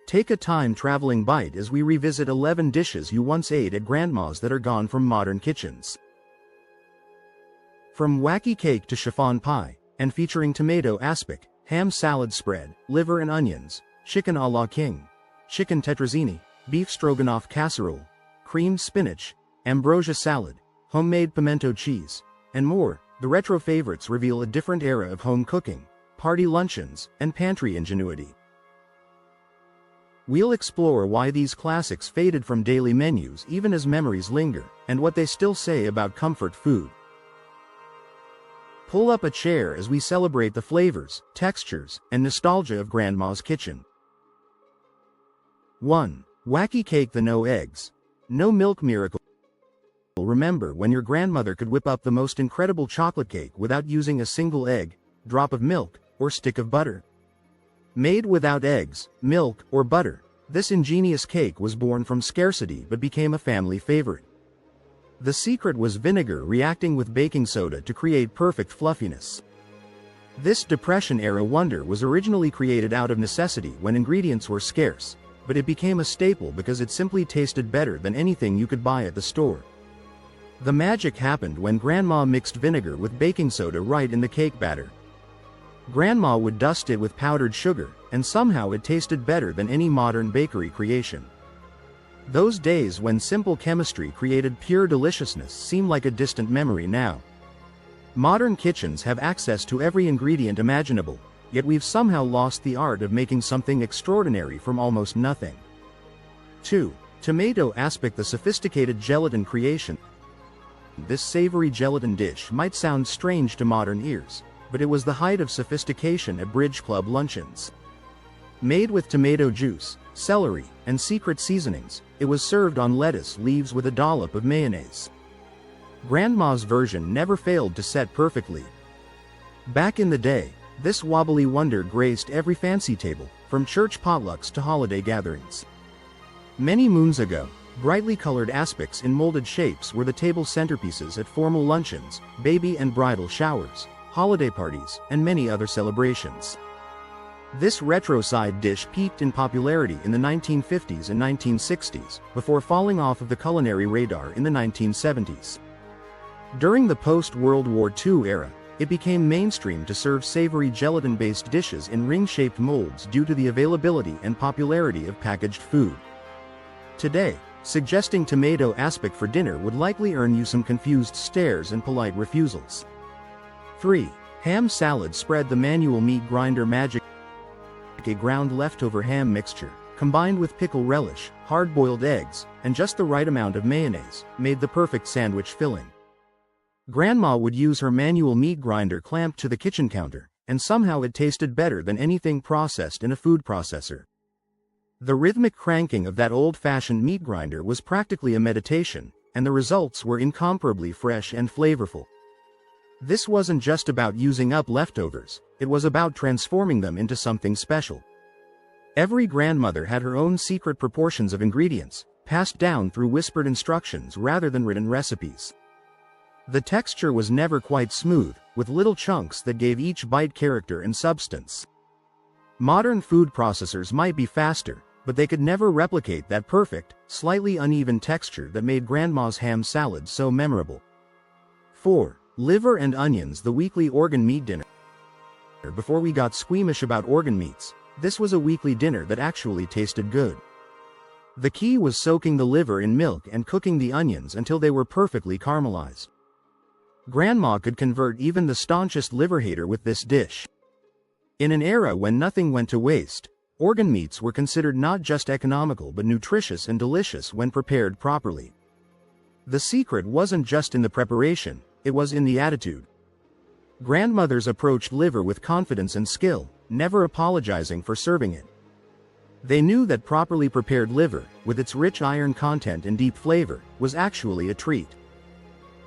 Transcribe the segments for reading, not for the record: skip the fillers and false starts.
Take a time-traveling bite as we revisit 11 dishes you once ate at Grandma's that are gone from modern kitchens. From wacky cake to chiffon pie, and featuring tomato aspic, ham salad spread, liver and onions, chicken a la king, chicken tetrazzini, beef stroganoff casserole, creamed spinach, ambrosia salad, homemade pimento cheese, and more, the retro favorites reveal a different era of home cooking, party luncheons, and pantry ingenuity. We'll explore why these classics faded from daily menus even as memories linger, and what they still say about comfort food. Pull up a chair as we celebrate the flavors, textures, and nostalgia of Grandma's kitchen. 1. Wacky cake. The no eggs, no milk miracle. Remember when your grandmother could whip up the most incredible chocolate cake without using a single egg, drop of milk, or stick of butter? Made without eggs, milk, or butter, this ingenious cake was born from scarcity but became a family favorite. The secret was vinegar reacting with baking soda to create perfect fluffiness. This Depression-era wonder was originally created out of necessity when ingredients were scarce, but it became a staple because it simply tasted better than anything you could buy at the store. The magic happened when Grandma mixed vinegar with baking soda right in the cake batter. Grandma would dust it with powdered sugar, and somehow it tasted better than any modern bakery creation. Those days when simple chemistry created pure deliciousness seem like a distant memory now. Modern kitchens have access to every ingredient imaginable, yet we've somehow lost the art of making something extraordinary from almost nothing. 2. Tomato aspic. The sophisticated gelatin creation. This savory gelatin dish might sound strange to modern ears, but it was the height of sophistication at Bridge Club luncheons. Made with tomato juice, celery, and secret seasonings, it was served on lettuce leaves with a dollop of mayonnaise. Grandma's version never failed to set perfectly. Back in the day, this wobbly wonder graced every fancy table, from church potlucks to holiday gatherings. Many moons ago, brightly colored aspics in molded shapes were the table centerpieces at formal luncheons, baby and bridal showers, holiday parties, and many other celebrations. This retro side dish peaked in popularity in the 1950s and 1960s, before falling off of the culinary radar in the 1970s. During the post-World War II era, it became mainstream to serve savory gelatin-based dishes in ring-shaped molds due to the availability and popularity of packaged food. Today, suggesting tomato aspic for dinner would likely earn you some confused stares and polite refusals. 3. Ham salad spread. The manual meat grinder magic. A ground leftover ham mixture, combined with pickle relish, hard-boiled eggs, and just the right amount of mayonnaise, made the perfect sandwich filling. Grandma would use her manual meat grinder clamped to the kitchen counter, and somehow it tasted better than anything processed in a food processor. The rhythmic cranking of that old-fashioned meat grinder was practically a meditation, and the results were incomparably fresh and flavorful. This wasn't just about using up leftovers, it was about transforming them into something special. Every grandmother had her own secret proportions of ingredients, passed down through whispered instructions rather than written recipes. The texture was never quite smooth, with little chunks that gave each bite character and substance. Modern food processors might be faster, but they could never replicate that perfect, slightly uneven texture that made Grandma's ham salad so memorable. 4. Liver and onions. The weekly organ meat dinner. Before we got squeamish about organ meats, this was a weekly dinner that actually tasted good. The key was soaking the liver in milk and cooking the onions until they were perfectly caramelized. Grandma could convert even the staunchest liver hater with this dish. In an era when nothing went to waste, organ meats were considered not just economical but nutritious and delicious when prepared properly. The secret wasn't just in the preparation, it was in the attitude. Grandmothers approached liver with confidence and skill, never apologizing for serving it. They knew that properly prepared liver, with its rich iron content and deep flavor, was actually a treat.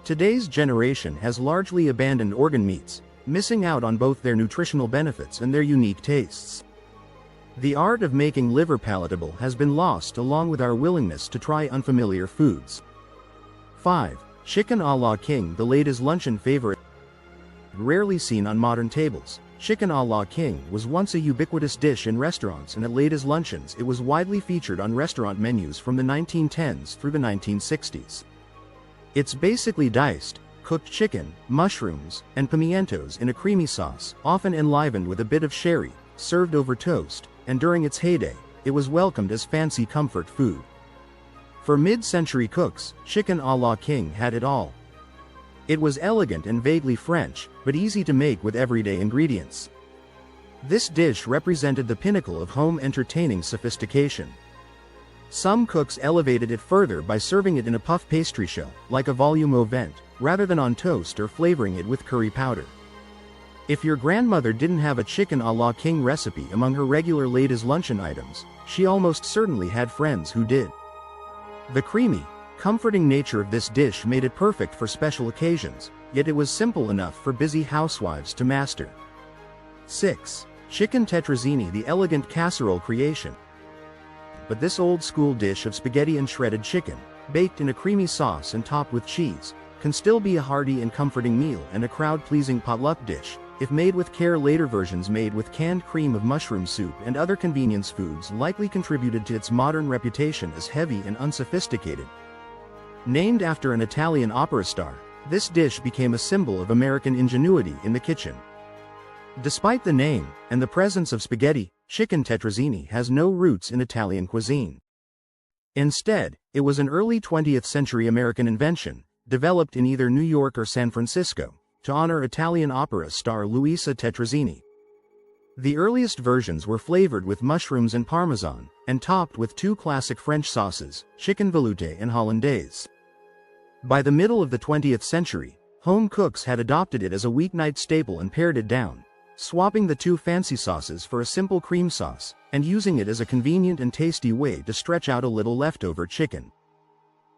Today's generation has largely abandoned organ meats, missing out on both their nutritional benefits and their unique tastes. The art of making liver palatable has been lost along with our willingness to try unfamiliar foods. 5. Chicken a la king. The latest luncheon favorite. Rarely seen on modern tables, chicken a la king was once a ubiquitous dish in restaurants and at ladies' luncheons. It was widely featured on restaurant menus from the 1910s through the 1960s. It's basically diced, cooked chicken, mushrooms, and pimientos in a creamy sauce, often enlivened with a bit of sherry, served over toast, and during its heyday, it was welcomed as fancy comfort food. For mid-century cooks, chicken a la king had it all. It was elegant and vaguely French, but easy to make with everyday ingredients. This dish represented the pinnacle of home entertaining sophistication. Some cooks elevated it further by serving it in a puff pastry shell, like a volume au vent, rather than on toast or flavoring it with curry powder. If your grandmother didn't have a chicken a la king recipe among her regular ladies' luncheon items, she almost certainly had friends who did. The creamy, comforting nature of this dish made it perfect for special occasions, yet it was simple enough for busy housewives to master. 6. Chicken tetrazzini, the elegant casserole creation. But this old-school dish of spaghetti and shredded chicken, baked in a creamy sauce and topped with cheese, can still be a hearty and comforting meal and a crowd-pleasing potluck dish, if made with care. Later versions made with canned cream of mushroom soup and other convenience foods likely contributed to its modern reputation as heavy and unsophisticated. Named after an Italian opera star, this dish became a symbol of American ingenuity in the kitchen. Despite the name, and the presence of spaghetti, chicken tetrazzini has no roots in Italian cuisine. Instead, it was an early 20th century American invention, developed in either New York or San Francisco, to honor Italian opera star Luisa Tetrazzini. The earliest versions were flavored with mushrooms and parmesan, and topped with two classic French sauces, chicken velouté and hollandaise. By the middle of the 20th century, home cooks had adopted it as a weeknight staple and pared it down, swapping the two fancy sauces for a simple cream sauce, and using it as a convenient and tasty way to stretch out a little leftover chicken.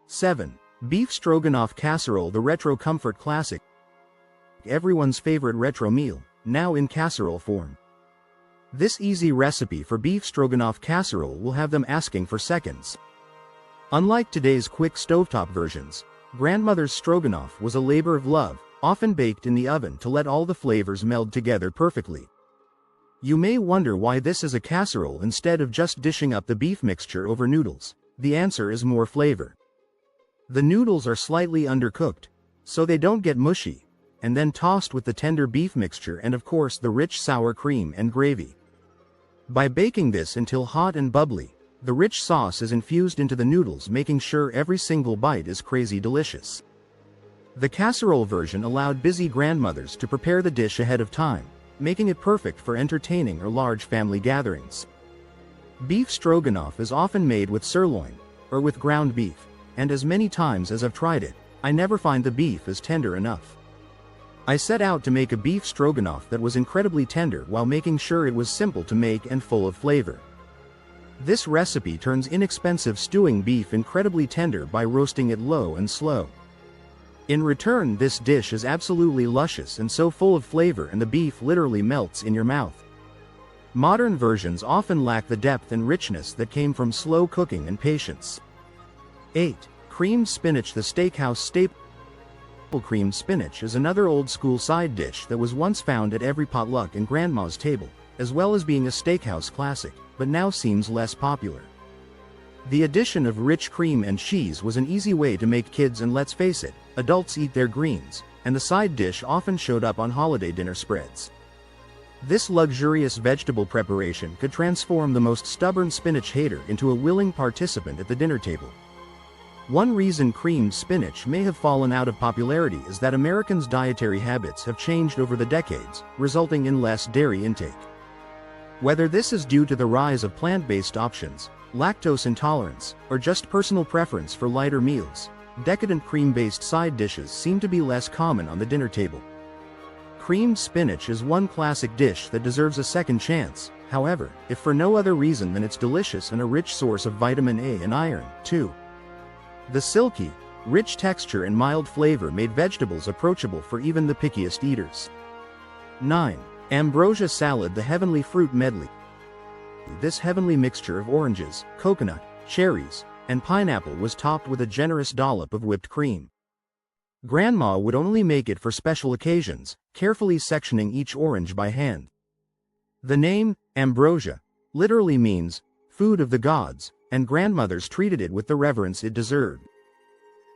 7. Beef stroganoff casserole, the retro comfort classic. Everyone's favorite retro meal, now in casserole form. This easy recipe for beef stroganoff casserole will have them asking for seconds. Unlike today's quick stovetop versions, grandmother's stroganoff was a labor of love, often baked in the oven to let all the flavors meld together perfectly. You may wonder why this is a casserole instead of just dishing up the beef mixture over noodles. The answer is more flavor. The noodles are slightly undercooked, so they don't get mushy, and then tossed with the tender beef mixture and of course the rich sour cream and gravy. By baking this until hot and bubbly, the rich sauce is infused into the noodles, making sure every single bite is crazy delicious. The casserole version allowed busy grandmothers to prepare the dish ahead of time, making it perfect for entertaining or large family gatherings. Beef stroganoff is often made with sirloin, or with ground beef, and as many times as I've tried it, I never find the beef is tender enough. I set out to make a beef stroganoff that was incredibly tender while making sure it was simple to make and full of flavor. This recipe turns inexpensive stewing beef incredibly tender by roasting it low and slow. In return, this dish is absolutely luscious and so full of flavor, and the beef literally melts in your mouth. Modern versions often lack the depth and richness that came from slow cooking and patience. 8. Creamed spinach, the steakhouse staple. Creamed spinach is another old-school side dish that was once found at every potluck and grandma's table, as well as being a steakhouse classic, but now seems less popular. The addition of rich cream and cheese was an easy way to make kids, and let's face it, adults eat their greens, and the side dish often showed up on holiday dinner spreads. This luxurious vegetable preparation could transform the most stubborn spinach hater into a willing participant at the dinner table. One reason creamed spinach may have fallen out of popularity is that Americans' dietary habits have changed over the decades, resulting in less dairy intake. Whether this is due to the rise of plant-based options, lactose intolerance, or just personal preference for lighter meals, decadent cream-based side dishes seem to be less common on the dinner table. Creamed spinach is one classic dish that deserves a second chance, however, if for no other reason than it's delicious and a rich source of vitamin A and iron, too. The silky, rich texture and mild flavor made vegetables approachable for even the pickiest eaters. 9. Ambrosia salad, the heavenly fruit medley. This heavenly mixture of oranges, coconut, cherries, and pineapple was topped with a generous dollop of whipped cream. Grandma would only make it for special occasions, carefully sectioning each orange by hand. The name, ambrosia, literally means, food of the gods, and grandmothers treated it with the reverence it deserved.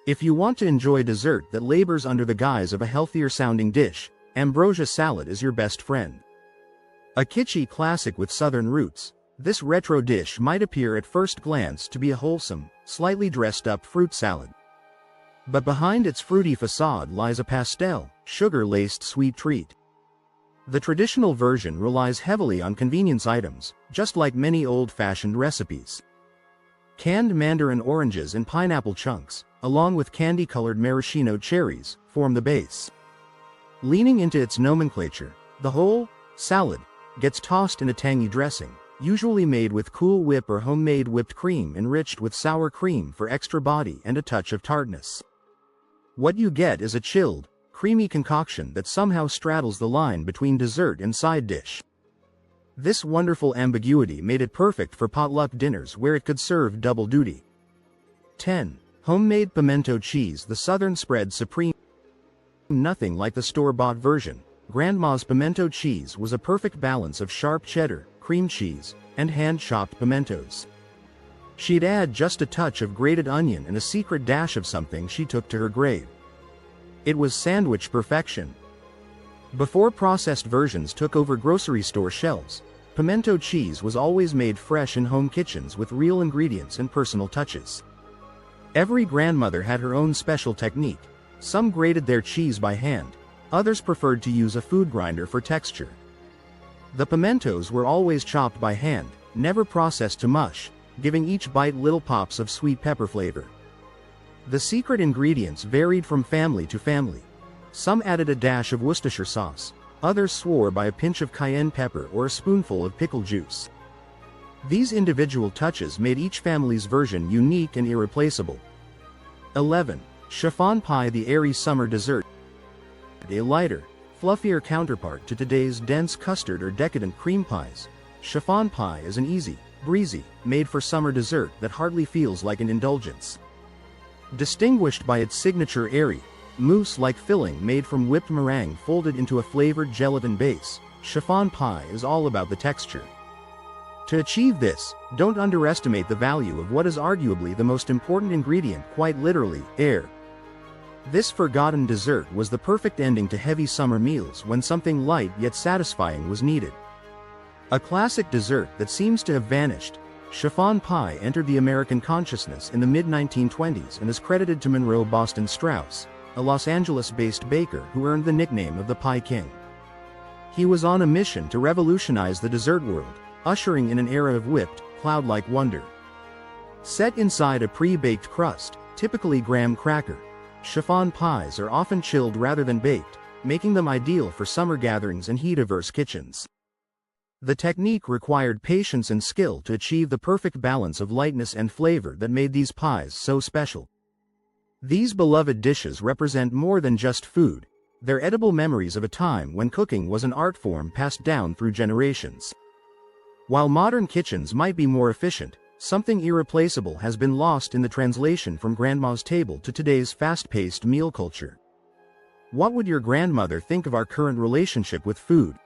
If you want to enjoy dessert that labors under the guise of a healthier-sounding dish, ambrosia salad is your best friend. A kitschy classic with southern roots, this retro dish might appear at first glance to be a wholesome, slightly dressed-up fruit salad. But behind its fruity facade lies a pastel, sugar-laced sweet treat. The traditional version relies heavily on convenience items, just like many old-fashioned recipes. Canned mandarin oranges and pineapple chunks, along with candy-colored maraschino cherries, form the base. Leaning into its nomenclature, the whole salad gets tossed in a tangy dressing, usually made with Cool Whip or homemade whipped cream enriched with sour cream for extra body and a touch of tartness. What you get is a chilled, creamy concoction that somehow straddles the line between dessert and side dish. This wonderful ambiguity made it perfect for potluck dinners where it could serve double duty. 10. Homemade pimento cheese. The southern spread supreme. Nothing like the store-bought version. Grandma's pimento cheese was a perfect balance of sharp cheddar, cream cheese, and hand-chopped pimentos. She'd add just a touch of grated onion and a secret dash of something she took to her grave. It was sandwich perfection. Before processed versions took over grocery store shelves, pimento cheese was always made fresh in home kitchens with real ingredients and personal touches. Every grandmother had her own special technique. Some grated their cheese by hand, others preferred to use a food grinder for texture. The pimentos were always chopped by hand, never processed to mush, giving each bite little pops of sweet pepper flavor. The secret ingredients varied from family to family. Some added a dash of Worcestershire sauce, others swore by a pinch of cayenne pepper or a spoonful of pickle juice. These individual touches made each family's version unique and irreplaceable. 11. Chiffon pie. The airy summer dessert. A lighter, fluffier counterpart to today's dense custard or decadent cream pies, chiffon pie is an easy, breezy, made-for-summer dessert that hardly feels like an indulgence. Distinguished by its signature airy, mousse-like filling made from whipped meringue folded into a flavored gelatin base, chiffon pie is all about the texture. To achieve this, don't underestimate the value of what is arguably the most important ingredient, quite literally, air. This forgotten dessert was the perfect ending to heavy summer meals when something light yet satisfying was needed. A classic dessert that seems to have vanished, chiffon pie entered the American consciousness in the mid-1920s and is credited to Monroe Boston Strauss, a Los Angeles-based baker who earned the nickname of the Pie King. He was on a mission to revolutionize the dessert world, ushering in an era of whipped, cloud-like wonder. Set inside a pre-baked crust, typically graham cracker, chiffon pies are often chilled rather than baked, making them ideal for summer gatherings and heat-averse kitchens. The technique required patience and skill to achieve the perfect balance of lightness and flavor that made these pies so special. These beloved dishes represent more than just food. They're edible memories of a time when cooking was an art form passed down through generations. While modern kitchens might be more efficient, something irreplaceable has been lost in the translation from grandma's table to today's fast-paced meal culture. What would your grandmother think of our current relationship with food?